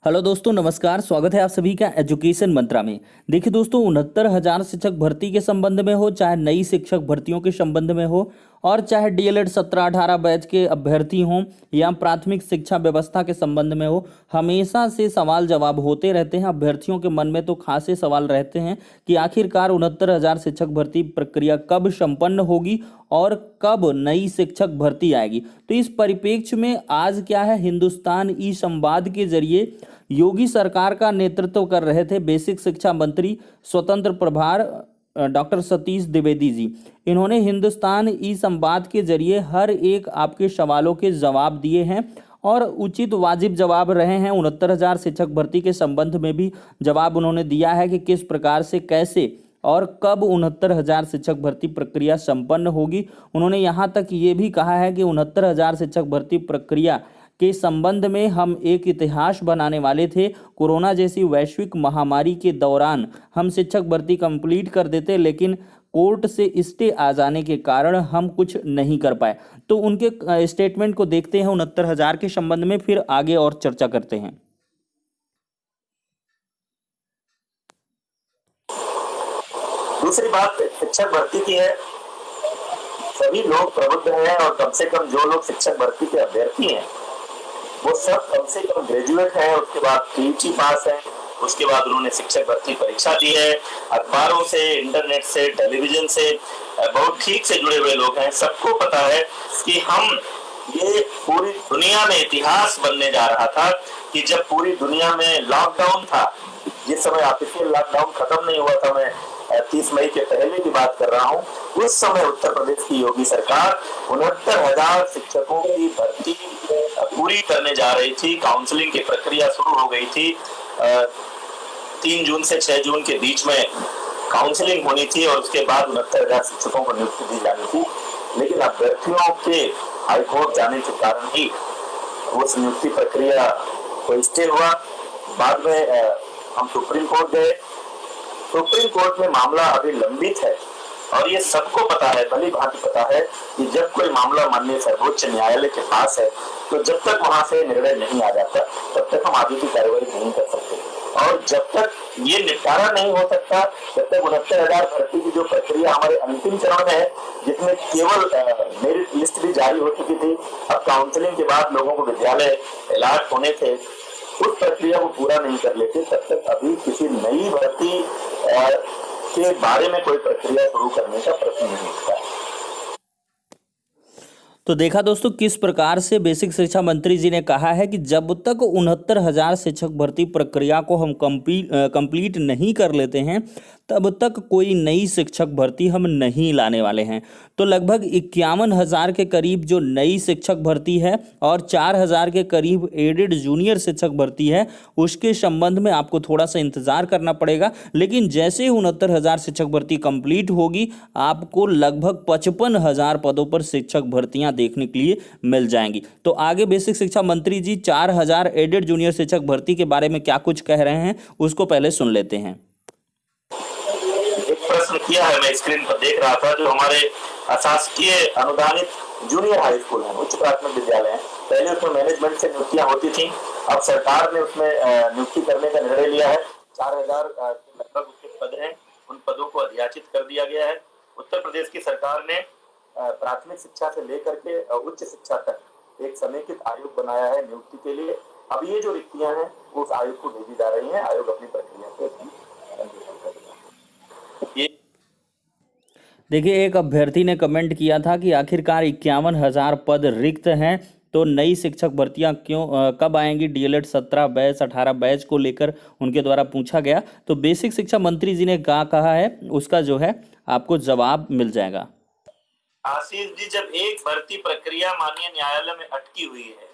Hello दोस्तों, नमस्कार। स्वागत है आप सभी का एजुकेशन मंत्रा में। देखिए दोस्तों, 69,000 शिक्षक भर्ती के संबंध में हो, चाहे नई शिक्षक भर्तियों के संबंध में हो, और चाहे डीएलएड 17-18 बैच के अभ्यर्थी हों या प्राथमिक शिक्षा व्यवस्था के संबंध में हो, हमेशा से सवाल जवाब होते रहते हैं। अभ्यर्थियों के मन में तो खासे सवाल रहते हैं कि आखिरकार 69,000 शिक्षक भर्ती प्रक्रिया कब संपन्न होगी और कब नई शिक्षक भर्ती आएगी। तो इस परिप्रेक्ष्य में आज क्या है, हिंदुस्तान ई संवाद के जरिए योगी सरकार का नेतृत्व कर रहे थे बेसिक शिक्षा मंत्री स्वतंत्र प्रभार डॉक्टर सतीश द्विवेदी जी। इन्होंने हिंदुस्तान ई संवाद के जरिए हर एक आपके सवालों के जवाब दिए हैं और उचित वाजिब जवाब रहे हैं। 69,000 शिक्षक भर्ती के संबंध में भी जवाब उन्होंने दिया है कि किस प्रकार से, कैसे और कब 69,000 शिक्षक भर्ती प्रक्रिया संपन्न होगी। उन्होंने यहाँ तक ये भी कहा है कि 69,000 शिक्षक भर्ती प्रक्रिया के संबंध में हम एक इतिहास बनाने वाले थे। कोरोना जैसी वैश्विक महामारी के दौरान हम शिक्षक भर्ती कंप्लीट कर देते, लेकिन कोर्ट से स्टे आ जाने के कारण हम कुछ नहीं कर पाए। तो उनके स्टेटमेंट को देखते हैं 69,000 के संबंध में, फिर आगे और चर्चा करते हैं। दूसरी बात शिक्षक भर्ती की है। सभी लोग प्रबुद्ध हैं और कम से कम जो लोग शिक्षक भर्ती के अभ्यर्थी हैं वो सब कम से कम ग्रेजुएट हैं, उसके बाद टीईटी पास है, उसके बाद उन्होंने शिक्षक भर्ती परीक्षा दी है। अखबारों से, इंटरनेट से, टेलीविजन से बहुत ठीक से जुड़े हुए लोग हैं। सबको पता है कि हम ये पूरी दुनिया में इतिहास बनने जा रहा था कि जब पूरी दुनिया में लॉकडाउन था, जिस समय ऑफिशियल लॉकडाउन खत्म नहीं हुआ था, मैं 30 मई के पहले की बात कर रहा हूँ, उस समय उत्तर प्रदेश की योगी सरकार 69,000 शिक्षकों की भर्ती पूरी करने जा रही थी। काउंसलिंग की प्रक्रिया शुरू हो गई थी। 3 जून से 6 जून के बीच में काउंसलिंग होनी थी और उसके बाद 69,000 शिक्षकों को नियुक्ति दी जानी थी। लेकिन अभ्यर्थियों के हाईकोर्ट जाने के कारण ही उस नियुक्ति प्रक्रिया को स्टे हुआ। बाद में हम सुप्रीम कोर्ट गए। सुप्रीम कोर्ट में मामला अभी लंबित है और ये सबको पता है, भली भांति पता है कि जब कोई मामला माननीय सर्वोच्च न्यायालय के पास है तो जब तक वहां से निर्णय नहीं आ जाता तब तक हम आगे की कार्रवाई नहीं कर सकते। और जब तक ये निपटारा नहीं हो सकता, जब तक 69,000 भर्ती की जो प्रक्रिया हमारे अंतिम चरण में है, जिसमें केवल मेरिट लिस्ट भी जारी हो चुकी थी, अब काउंसलिंग के बाद लोगों को विद्यालय अलॉट होने थे, उस प्रक्रिया को पूरा नहीं कर लेते, तब तक अभी किसी नई भर्ती के बारे में कोई प्रक्रिया शुरू करने का प्रश्न नहीं उठता है। तो देखा दोस्तों किस प्रकार से बेसिक शिक्षा मंत्री जी ने कहा है कि जब तक 69,000 शिक्षक भर्ती प्रक्रिया को हम कंप्लीट नहीं कर लेते हैं तब तक कोई नई शिक्षक भर्ती हम नहीं लाने वाले हैं। तो लगभग 51,000 के करीब जो नई शिक्षक भर्ती है और 4,000 के करीब एडेड जूनियर शिक्षक भर्ती है, उसके संबंध में आपको थोड़ा सा इंतजार करना पड़ेगा। लेकिन जैसे 69,000 शिक्षक भर्ती कंप्लीट होगी, आपको लगभग 55,000 पदों पर शिक्षक भर्तियां देखने के लिए मिल जाएंगी। तो आगे बेसिक शिक्षा मंत्री जी 4,000 एडेड जूनियर शिक्षक भर्ती के बारे में क्या कुछ कह रहे हैं, उसको पहले सुन लेते हैं। एक प्रश्न किया है, मैं स्क्रीन पर देख रहा था, जो हमारे अशासकीय अनुदानित जूनियर हाई स्कूल है, उच्च प्राथमिक विद्यालय है, पहले उसमें मैनेजमेंट से नियुक्तियां होती थी। अब सरकार ने उसमें नियुक्ति करने का निर्णय लिया है। 4,000 लगभग उसके पद हैं, उन पदों को अधियाचित कर दिया गया है। उत्तर प्रदेश की सरकार ने प्राथमिक शिक्षा से लेकर के उच्च शिक्षा तक एक समेकित आयोग बनाया है नियुक्ति के लिए। अब ये जो रिक्तियां हैं उस आयोग को भेजी जा रही हैं। आयोग अपनी प्रक्रिया से देखिए, एक अभ्यर्थी ने कमेंट किया था कि आखिरकार 51,000 पद रिक्त हैं, तो नई शिक्षक भर्तियां कब आएंगी। डीएलएड 17 बैच 18 बैच को लेकर उनके द्वारा पूछा गया, तो बेसिक शिक्षा मंत्री जी ने क्या कहा है उसका जो है आपको जवाब मिल जाएगा। आशीष जी, जब एक भर्ती प्रक्रिया माननीय न्यायालय में अटकी हुई है,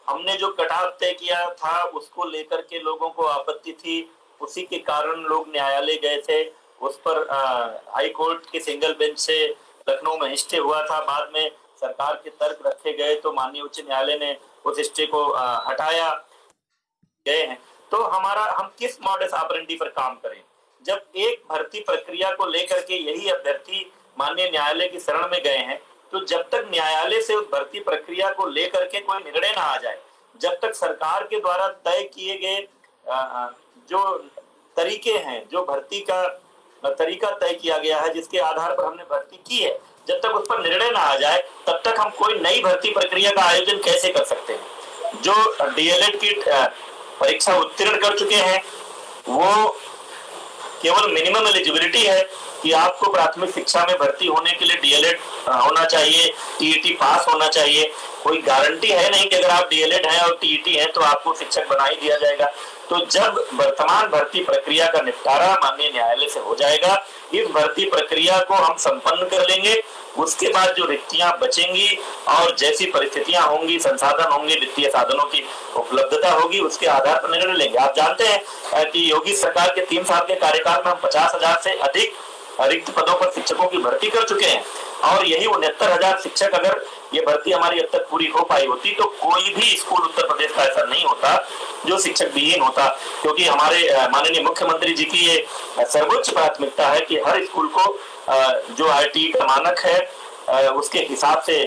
हमने जो कटाव तय किया था उसको लेकर के लोगों को आपत्ति थी, उसी के कारण लोग न्यायालय गए थे। उस पर हाई कोर्ट के सिंगल बेंच से लखनऊ में स्टे हुआ था। बाद में सरकार के तर्क रखे गए तो माननीय उच्च न्यायालय ने उस स्टे को हटाया गए हैं। तो हम किस मॉडस ऑपरेंडी पर काम करें, जब एक भर्ती प्रक्रिया को लेकर के यही अभ्यर्थी माननीय न्यायालय की शरण में गए हैं, तो जब तक न्यायालय से उस भर्ती प्रक्रिया को लेकर के कोई निर्णय ना आ जाए, जब तक सरकार के द्वारा तय किए गए जो तरीके हैं, जो भर्ती का तरीका तय किया गया है, जिसके आधार पर हमने भर्ती की है, जब तक उस पर निर्णय ना आ जाए तब तक हम कोई नई भर्ती प्रक्रिया का आयोजन कैसे कर सकते हैं। जो डीएलएड की परीक्षा उत्तीर्ण कर चुके हैं वो केवल मिनिमम एलिजिबिलिटी है कि आपको प्राथमिक शिक्षा में भर्ती होने के लिए डीएलएड होना चाहिए, टीईटी पास होना चाहिए। कोई गारंटी है नहीं कि अगर आप डीएलएड हैं और टीईटी हैं तो आपको शिक्षक बना ही दिया जाएगा। तो जब वर्तमान भर्ती प्रक्रिया का निपटारा माननीय न्यायालय से हो जाएगा, इस भर्ती प्रक्रिया को हम संपन्न कर लेंगे, उसके बाद जो रिक्तियां बचेंगी और जैसी परिस्थितियां होंगी, संसाधन होंगे, वित्तीय साधनों की उपलब्धता होगी, उसके आधार पर निर्णय लेंगे। आप जानते हैं कि योगी सरकार के 3 साल के कार्यकाल में हम 50,000 से अधिक रिक्त पदों पर शिक्षकों की भर्ती कर चुके हैं और यही 69,000 शिक्षक अगर ये भर्ती हमारी अब तक पूरी हो पाई होती तो कोई भी स्कूल उत्तर प्रदेश का ऐसा नहीं होता जो शिक्षक विहीन होता, क्योंकि हमारे माननीय मुख्यमंत्री जी की ये सर्वोच्च प्राथमिकता है कि हर स्कूल को जो आईटी का मानक है उसके हिसाब से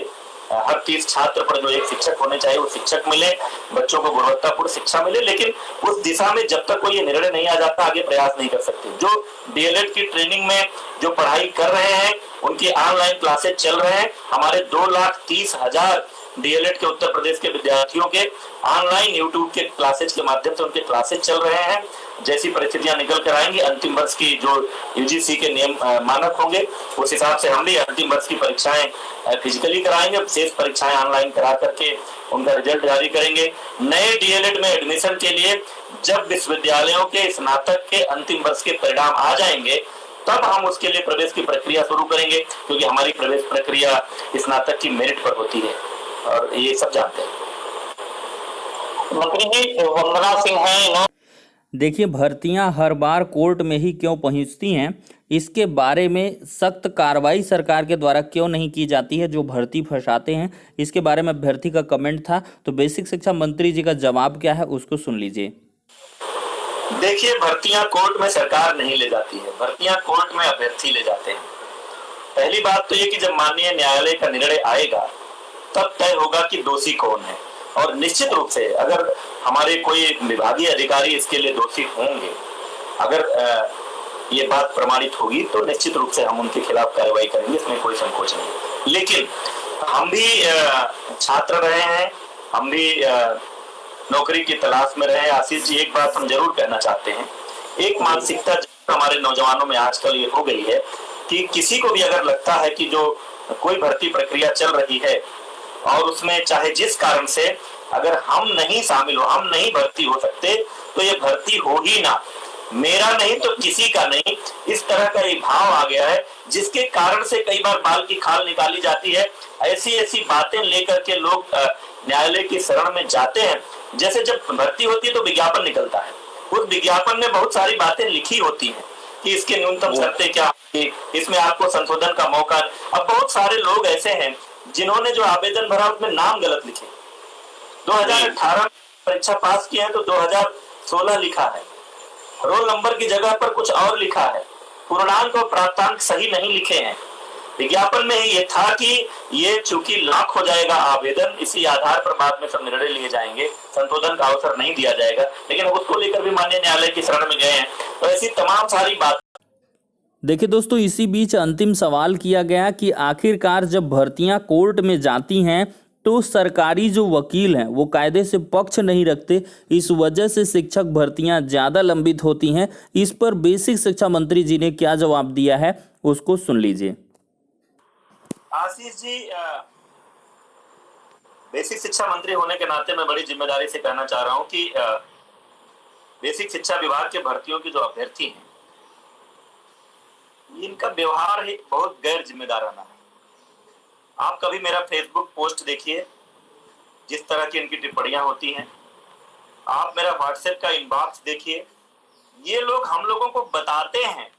हर 30 छात्र पर जो एक शिक्षक होने चाहिए वो शिक्षक मिले, बच्चों को गुणवत्तापूर्ण शिक्षा मिले। लेकिन उस दिशा में जब तक कोई ये निर्णय नहीं आ जाता आगे प्रयास नहीं कर सकते। जो डीएलएड की ट्रेनिंग में जो पढ़ाई कर रहे हैं उनकी ऑनलाइन क्लासेज चल रहे हैं। हमारे 2,30,000 डीएलएड के उत्तर प्रदेश के विद्यार्थियों के ऑनलाइन यूट्यूब के क्लासेज के माध्यम से उनके क्लासेज चल रहे हैं। जैसी परिस्थितियां निकल कर आएंगी, अंतिम वर्ष की जो यूजीसी के नियम मानक होंगे उस हिसाब से हम भी अंतिम वर्ष की परीक्षाएं फिजिकली कराएंगे, शेष परीक्षाएं ऑनलाइन करा करके उनका रिजल्ट जारी करेंगे। नए डीएलएड में एडमिशन के लिए जब विश्वविद्यालयों के स्नातक के अंतिम वर्ष के परिणाम आ जाएंगे तब हम उसके लिए प्रवेश की प्रक्रिया शुरू करेंगे, क्योंकि हमारी प्रवेश प्रक्रिया स्नातक की मेरिट पर होती है और ये सब जानते हैं। मंत्री जी, वंदना सिंह है। देखिए, भर्तियां हर बार कोर्ट में ही क्यों पहुंचती हैं, इसके बारे में सख्त कार्रवाई सरकार के द्वारा क्यों नहीं की जाती है जो भर्ती फंसाते हैं, इसके बारे में अभ्यर्थी का कमेंट था। तो बेसिक शिक्षा मंत्री जी का जवाब क्या है उसको सुन लीजिए। देखिए, भर्तियां कोर्ट में सरकार नहीं ले जाती है, भर्तियां कोर्ट में अभ्यर्थी ले जाते हैं। पहली बात तो ये कि जब माननीय न्यायालय का निर्णय आएगा तब तय होगा कि दोषी कौन है, और निश्चित रूप से अगर हमारे कोई विभागीय अधिकारी इसके लिए दोषी होंगे, अगर ये बात प्रमाणित होगी तो निश्चित रूप से हम उनके खिलाफ कार्रवाई करेंगे, इसमें कोई संकोच नहीं। लेकिन हम भी छात्र रहे हैं, हम भी नौकरी की तलाश में रहे। आशीष जी, एक बात हम जरूर कहना चाहते हैं, एक मानसिकता हमारे नौजवानों में आजकल ये हो गई है कि किसी को भी अगर लगता है कि जो कोई भर्ती प्रक्रिया चल रही है और उसमें चाहे जिस कारण से अगर हम नहीं शामिल हो, हम नहीं भर्ती हो सकते तो ये भर्ती हो ही ना, मेरा नहीं तो किसी का नहीं, इस तरह का एक भाव आ गया है जिसके कारण से कई बार बाल की खाल निकाली जाती है। ऐसी ऐसी बातें लेकर के लोग न्यायालय की शरण में जाते हैं। जैसे जब भर्ती होती है तो विज्ञापन निकलता है, उस विज्ञापन में बहुत सारी बातें लिखी होती हैं कि इसके न्यूनतम शर्तें क्या होंगी, इसमें आपको संशोधन का मौका। अब बहुत सारे लोग ऐसे हैं जिन्होंने जो आवेदन भरा उसमें नाम गलत लिखे, 2018 परीक्षा पास किए हैं तो 2016 लिखा है, रोल नंबर की जगह पर कुछ और लिखा है, पूर्णांक और प्राप्तांक सही नहीं लिखे हैं। विज्ञापन में ये था कि ये चूंकि लाख हो जाएगा आवेदन, इसी आधार पर बाद में सब निर्णय लिए जाएंगे, संशोधन का अवसर नहीं दिया जाएगा, लेकिन उसको लेकर भी माननीय न्यायालय की शरण में गए हैं। तो ऐसी तमाम सारी बात। देखिए दोस्तों, इसी बीच अंतिम सवाल किया गया कि आखिरकार जब भर्तियां कोर्ट में जाती हैं तो सरकारी जो वकील हैं वो कायदे से पक्ष नहीं रखते, इस वजह से शिक्षक भर्तियां ज़्यादा लंबित होती हैं। इस पर बेसिक शिक्षा मंत्री जी ने क्या जवाब दिया है उसको सुन लीजिए। आशीष जी, बेसिक शिक्षा मंत्री होने के नाते मैं बड़ी जिम्मेदारी से कहना चाह रहा हूं कि बेसिक शिक्षा विभाग के भर्तियों के जो अभ्यर्थी हैं इनका व्यवहार ही बहुत गैर जिम्मेदाराना है। आप कभी मेरा फेसबुक पोस्ट देखिए, जिस तरह की इनकी टिप्पणियां होती हैं, आप मेरा व्हाट्सएप का इनबॉक्स देखिए, ये लोग हम लोगों को बताते हैं,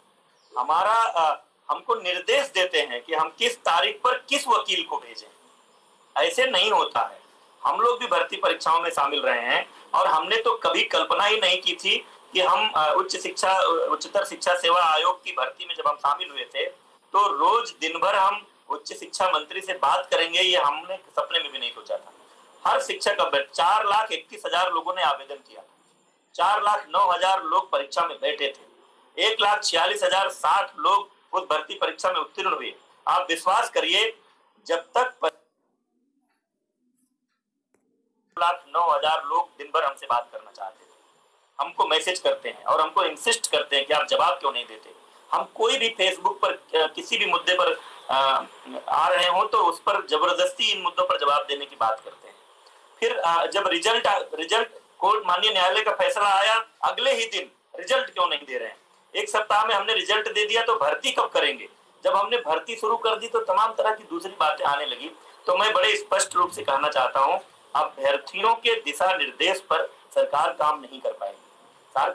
हमको निर्देश देते हैं कि हम किस तारीख पर किस वकील को भेजें। ऐसे नहीं होता है। हम लोग भी भर्ती परीक्षाओं में शामिल रहे हैं और हमने तो कभी कल्पना ही नहीं की थी कि हम उच्चतर शिक्षा सेवा आयोग की भर्ती में जब हम शामिल हुए थे तो रोज दिन भर हम उच्च शिक्षा मंत्री से बात करेंगे, ये हमने सपने में भी नहीं सोचा था। हर शिक्षक अभ्यर्थी 4,21,000 लोगों ने आवेदन किया, 4,09,000 लोग परीक्षा में बैठे थे, 1,46,060 लोग उस भर्ती परीक्षा में उत्तीर्ण हुए। आप विश्वास करिए, जब तक 9,000 लोग दिन भर हमसे बात करना चाहते थे, हमको मैसेज करते हैं और हमको इंसिस्ट करते हैं कि आप जवाब क्यों नहीं देते। हम कोई भी फेसबुक पर किसी भी मुद्दे पर आ रहे हो तो उस पर जबरदस्ती इन मुद्दों पर जवाब देने की बात करते हैं। फिर जब रिजल्ट कोर्ट माननीय न्यायालय का फैसला आया, अगले ही दिन रिजल्ट क्यों नहीं दे रहे हैं। एक सप्ताह में हमने रिजल्ट दे दिया तो भर्ती कब करेंगे। जब हमने भर्ती शुरू कर दी तो तमाम तरह की दूसरी बातें आने लगी। तो मैं बड़े स्पष्ट रूप से कहना चाहता हूं, अभ्यर्थियों के दिशा निर्देश पर सरकार काम नहीं कर पाएगी।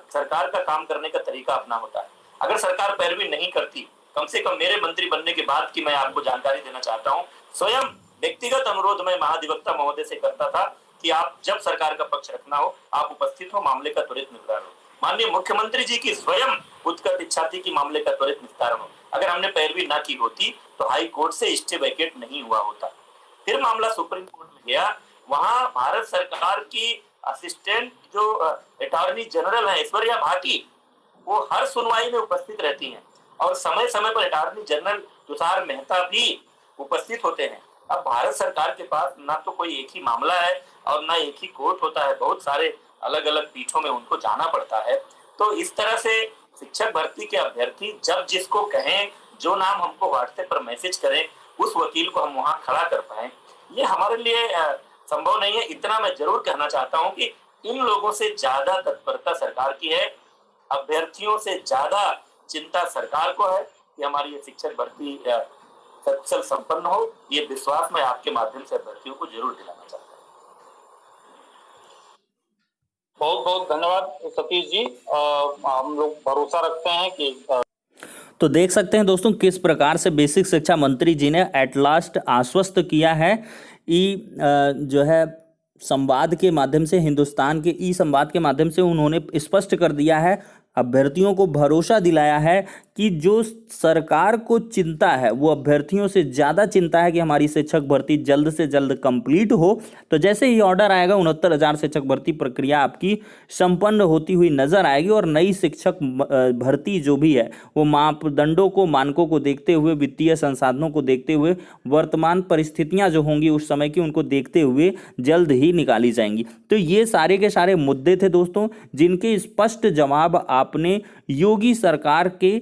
सरकार का काम करने का तरीका अपना होता है। अगर सरकार पैरवी नहीं करती, कम से कम मेरे मंत्री बनने के बाद की मैं आपको जानकारी देना चाहता हूं, स्वयं व्यक्तिगत अनुरोध मैं महाधिवक्ता महोदय से करता था कि आप जब सरकार का पक्ष रखना हो, आप उपस्थित हो, मामले का त्वरित निपटान हो। माननीय मुख्यमंत्री जी की स्वयं उत्कट इच्छा थी कि मामले का त्वरित निपटान हो। अगर हमने पैरवी ना की होती तो हाई कोर्ट से स्टे वैकेट नहीं हुआ होता। फिर मामला सुप्रीम कोर्ट में गया, वहां भारत सरकार की असिस्टेंट जो अटॉर्नी जनरल है ऐश्वर्या भाटी, वो हर सुनवाई में उपस्थित रहती हैं और समय समय पर अटॉर्नी जनरल तुषार मेहता भी उपस्थित होते हैं। अब भारत सरकार के पास ना तो कोई एक ही मामला है और ना एक ही कोर्ट होता है, बहुत सारे अलग अलग पीठों में उनको जाना पड़ता है। तो इस तरह से शिक्षक भर्ती के अभ्यर्थी जब जिसको कहें, जो नाम हमको व्हाट्सएप पर मैसेज करें, उस वकील को हम वहां खड़ा कर पाए, ये हमारे लिए संभव नहीं है। इतना मैं जरूर कहना चाहता हूं कि इन लोगों से ज्यादा तत्परता सरकार की है, अभ्यर्थियों से ज्यादा चिंता सरकार को है कि हमारी ये शिक्षक भर्ती सकुशल संपन्न हो। ये विश्वास मैं आपके माध्यम से अभ्यर्थियों को जरूर दिलाना चाहता हूँ। बहुत बहुत धन्यवाद सतीश जी। हम लोग भरोसा रखते हैं कि तो देख सकते हैं दोस्तों किस प्रकार से बेसिक शिक्षा मंत्री जी ने एट लास्ट आश्वस्त किया है जो है संवाद के माध्यम से, हिंदुस्तान के ई संवाद के माध्यम से उन्होंने स्पष्ट कर दिया है, अभ्यर्थियों को भरोसा दिलाया है कि जो सरकार को चिंता है वो अभ्यर्थियों से ज़्यादा चिंता है कि हमारी शिक्षक भर्ती जल्द से जल्द कंप्लीट हो। तो जैसे ही ऑर्डर आएगा 69,000 शिक्षक भर्ती प्रक्रिया आपकी संपन्न होती हुई नजर आएगी और नई शिक्षक भर्ती जो भी है वो मापदंडों को, मानकों को देखते हुए, वित्तीय संसाधनों को देखते हुए, वर्तमान परिस्थितियां जो होंगी उस समय की उनको देखते हुए जल्द ही निकाली जाएंगी। तो ये सारे के सारे मुद्दे थे दोस्तों जिनके स्पष्ट जवाब आपने योगी सरकार के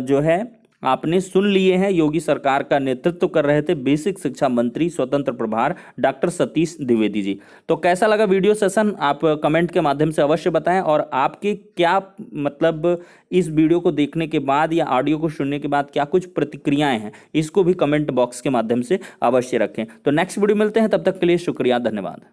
जो है आपने सुन लिए हैं। योगी सरकार का नेतृत्व कर रहे थे बेसिक शिक्षा मंत्री स्वतंत्र प्रभार डॉक्टर सतीश द्विवेदी जी। तो कैसा लगा वीडियो सेशन आप कमेंट के माध्यम से अवश्य बताएं और आपके क्या मतलब इस वीडियो को देखने के बाद या ऑडियो को सुनने के बाद क्या कुछ प्रतिक्रियाएं हैं, इसको भी कमेंट बॉक्स के माध्यम से अवश्य रखें। तो नेक्स्ट वीडियो मिलते हैं, तब तक के लिए शुक्रिया, धन्यवाद।